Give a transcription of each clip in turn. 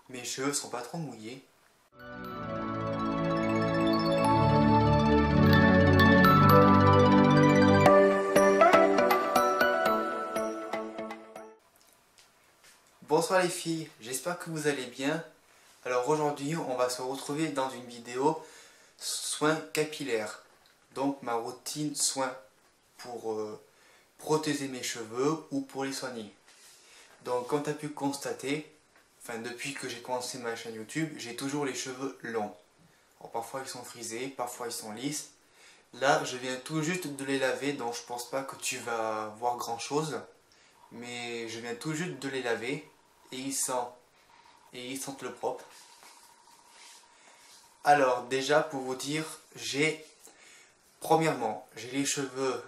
Mes cheveux sont pas trop mouillés. Bonsoir les filles, j'espère que vous allez bien. Alors aujourd'hui on va se retrouver dans une vidéo soins capillaires. Donc ma routine soins pour protéger mes cheveux ou pour les soigner. Donc comme tu as pu constater, depuis que j'ai commencé ma chaîne YouTube, j'ai toujours les cheveux longs. Alors, parfois ils sont frisés, parfois ils sont lisses. Là je viens tout juste de les laver, donc je pense pas que tu vas voir grand chose. Mais je viens tout juste de les laver et ils sentent le propre. Alors déjà pour vous dire, premièrement, j'ai les cheveux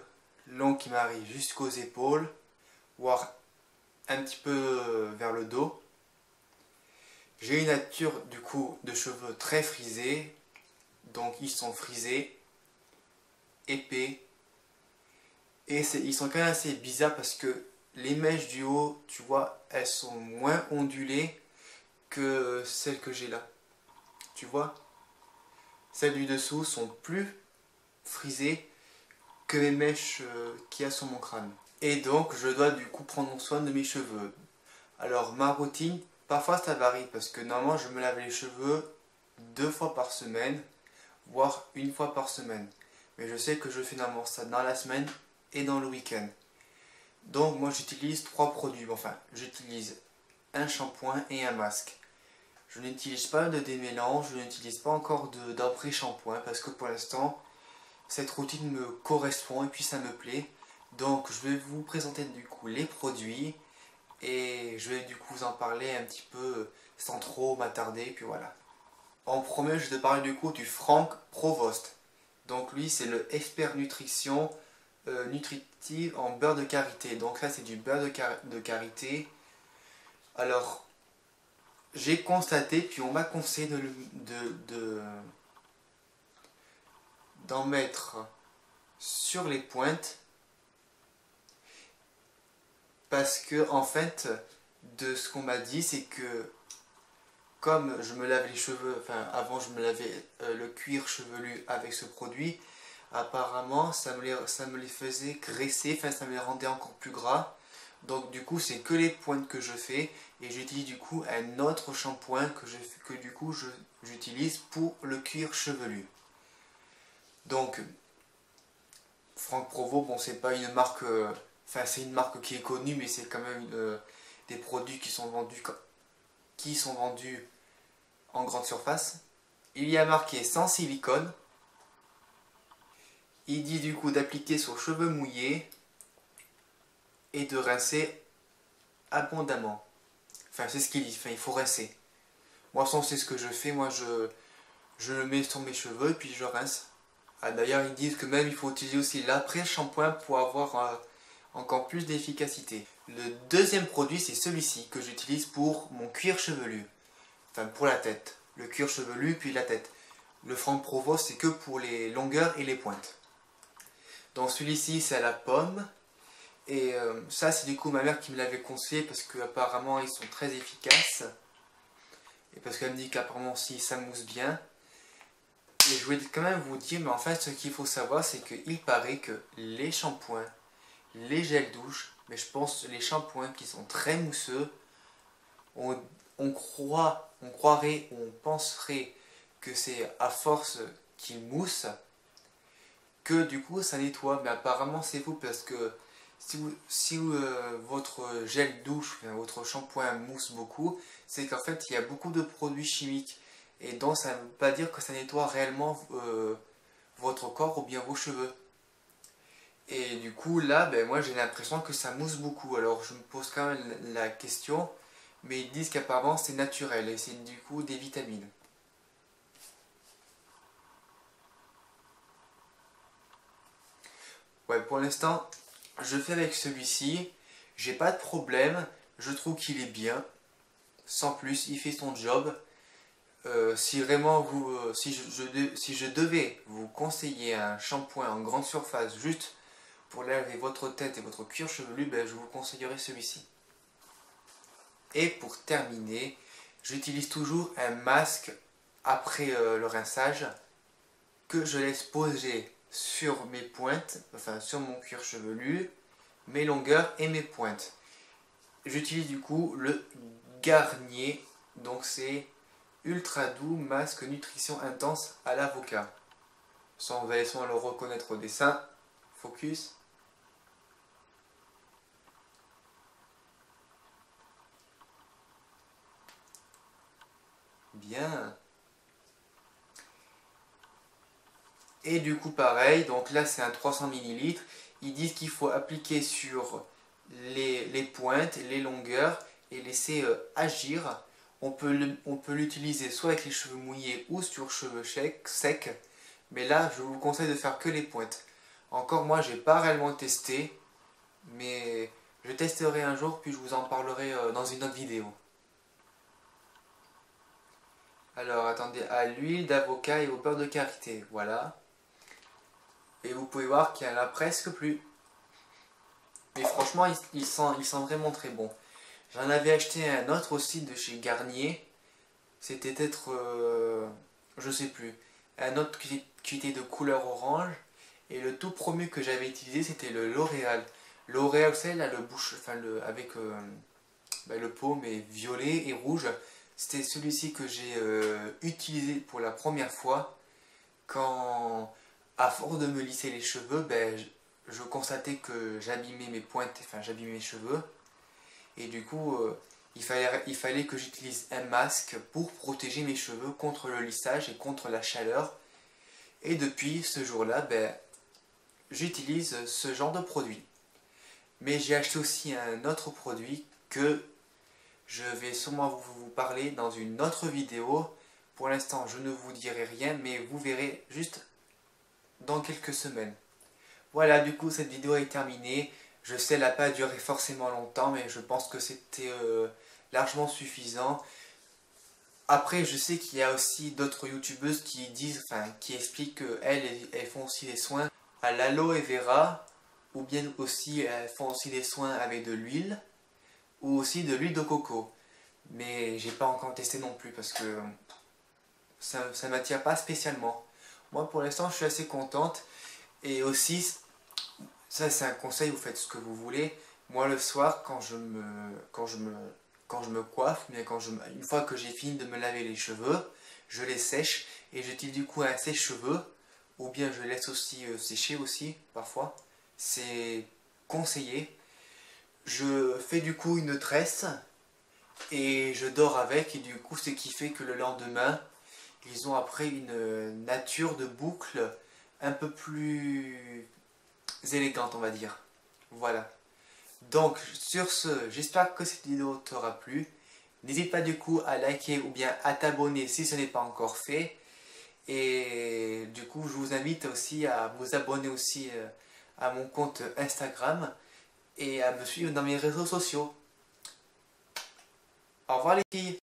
longs qui m'arrivent jusqu'aux épaules, voire un petit peu vers le dos. J'ai une nature du coup de cheveux très frisés, donc ils sont frisés, épais, et ils sont quand même assez bizarres parce que les mèches du haut, tu vois, elles sont moins ondulées que celles que j'ai là. Tu vois, celles du dessous sont plus frisées que les mèches qu'il y a sur mon crâne. Et donc, je dois du coup prendre soin de mes cheveux. Alors, ma routine, parfois ça varie parce que normalement, je me lave les cheveux 2 fois par semaine, voire 1 fois par semaine. Mais je sais que je fais normalement ça dans la semaine et dans le week-end. Donc, moi, j'utilise 3 produits. Enfin, j'utilise un shampoing et un masque. Je n'utilise pas de démélange, je n'utilise pas encore d'après-shampoing parce que pour l'instant, cette routine me correspond et puis ça me plaît. Donc je vais vous présenter du coup les produits et je vais du coup vous en parler un petit peu sans trop m'attarder. Puis voilà. En premier, je vais te parler du coup du Franck Provost. Donc lui, c'est le expert nutrition nutritive en beurre de karité. Donc là, c'est du beurre de karité. Alors, j'ai constaté, puis on m'a conseillé d'en mettre sur les pointes parce que en fait, de ce qu'on m'a dit, c'est que comme je me lave les cheveux, avant je me lavais le cuir chevelu avec ce produit, apparemment ça me les faisait graisser, ça me les rendait encore plus gras. Donc du coup c'est que les pointes que je fais et j'utilise du coup un autre shampoing que du coup j'utilise pour le cuir chevelu. Donc Franck Provo, bon c'est pas une marque, c'est une marque qui est connue mais c'est quand même des produits qui sont vendus en grande surface. Il y a marqué sans silicone. Il dit du coup d'appliquer sur cheveux mouillés et de rincer abondamment. C'est ce qu'il dit, il faut rincer. Moi, c'est ce que je fais. Moi, je le mets sur mes cheveux et puis je rince. Ah, d'ailleurs, ils disent que même il faut utiliser aussi l'après-shampoing pour avoir encore plus d'efficacité. Le deuxième produit, c'est celui-ci que j'utilise pour mon cuir chevelu. Pour la tête. Le cuir chevelu puis la tête. Le Franck Provost, c'est que pour les longueurs et les pointes. Donc celui-ci, c'est à la pomme. Et ça, c'est du coup ma mère qui me l'avait conseillé parce qu'apparemment, ils sont très efficaces. Et parce qu'elle me dit qu'apparemment, si ça mousse bien. Et je voulais quand même vous dire, mais en fait, ce qu'il faut savoir, c'est qu'il paraît que les shampoings, les gels douche, mais je pense les shampoings qui sont très mousseux, on croirait, on penserait que c'est à force qu'ils moussent que du coup ça nettoie. Mais apparemment c'est faux parce que si votre gel douche, votre shampoing mousse beaucoup, c'est qu'en fait il y a beaucoup de produits chimiques. Et donc ça ne veut pas dire que ça nettoie réellement votre corps ou bien vos cheveux. Et du coup là, moi j'ai l'impression que ça mousse beaucoup. Alors je me pose quand même la question, mais ils disent qu'apparemment c'est naturel et c'est du coup des vitamines. Ouais, pour l'instant, je fais avec celui-ci. J'ai pas de problème. Je trouve qu'il est bien. Sans plus, il fait son job. Si vraiment si je devais vous conseiller un shampoing en grande surface juste pour laver votre tête et votre cuir chevelu, je vous conseillerais celui-ci. Et pour terminer, j'utilise toujours un masque après le rinçage que je laisse poser sur mes pointes, enfin sur mon cuir chevelu, mes longueurs et mes pointes. J'utilise du coup le Garnier, donc c'est ultra doux masque nutrition intense à l'avocat. Vous allez sans le reconnaître au dessin. Focus. Bien. Et du coup pareil, donc là c'est un 300 ml. Ils disent qu'il faut appliquer sur les pointes, les longueurs et laisser agir. On peut l'utiliser soit avec les cheveux mouillés ou sur cheveux secs. Mais là je vous conseille de faire que les pointes. Encore moi j'ai pas réellement testé. Mais je testerai un jour puis je vous en parlerai dans une autre vidéo. Alors attendez, à l'huile d'avocat et au beurre de karité, voilà. Et vous pouvez voir qu'il n'y en a presque plus. Mais franchement, il sent vraiment très bon. J'en avais acheté un autre aussi de chez Garnier. C'était peut-être, je sais plus, un autre qui était de couleur orange. Et le tout premier que j'avais utilisé, c'était le L'Oréal. L'Oréal, c'est là, le bouche, enfin avec le pot, mais violet et rouge. C'était celui-ci que j'ai utilisé pour la première fois quand, à force de me lisser les cheveux, je constatais que j'abîmais mes pointes, enfin j'abîmais mes cheveux. Et du coup, il fallait que j'utilise un masque pour protéger mes cheveux contre le lissage et contre la chaleur. Et depuis ce jour-là, j'utilise ce genre de produit. Mais j'ai acheté aussi un autre produit que je vais sûrement vous parler dans une autre vidéo. Pour l'instant, je ne vous dirai rien, mais vous verrez juste dans quelques semaines. Voilà, du coup, cette vidéo est terminée. Je sais, elle n'a pas duré forcément longtemps, mais je pense que c'était largement suffisant. Après, je sais qu'il y a aussi d'autres youtubeuses qui disent, enfin, qui expliquent qu'elles font aussi des soins à l'aloe vera, ou bien aussi elles font aussi des soins avec de l'huile, ou aussi de l'huile de coco. Mais j'ai pas encore testé non plus parce que ça ne m'attire pas spécialement. Moi, pour l'instant, je suis assez contente. Et aussi, ça c'est un conseil, vous faites ce que vous voulez. Moi, le soir, quand je me coiffe, mais une fois que j'ai fini de me laver les cheveux, je les sèche et j'utilise du coup un sèche-cheveux, ou bien je laisse aussi sécher aussi, parfois. C'est conseillé. Je fais du coup une tresse et je dors avec, et du coup ce qui fait que le lendemain, ils ont après une nature de boucle un peu plus élégante, on va dire. Voilà. Donc sur ce, j'espère que cette vidéo t'aura plu. N'hésite pas du coup à liker ou bien à t'abonner si ce n'est pas encore fait. Et du coup, je vous invite aussi à vous abonner aussi à mon compte Instagram et à me suivre dans mes réseaux sociaux. Au revoir les filles!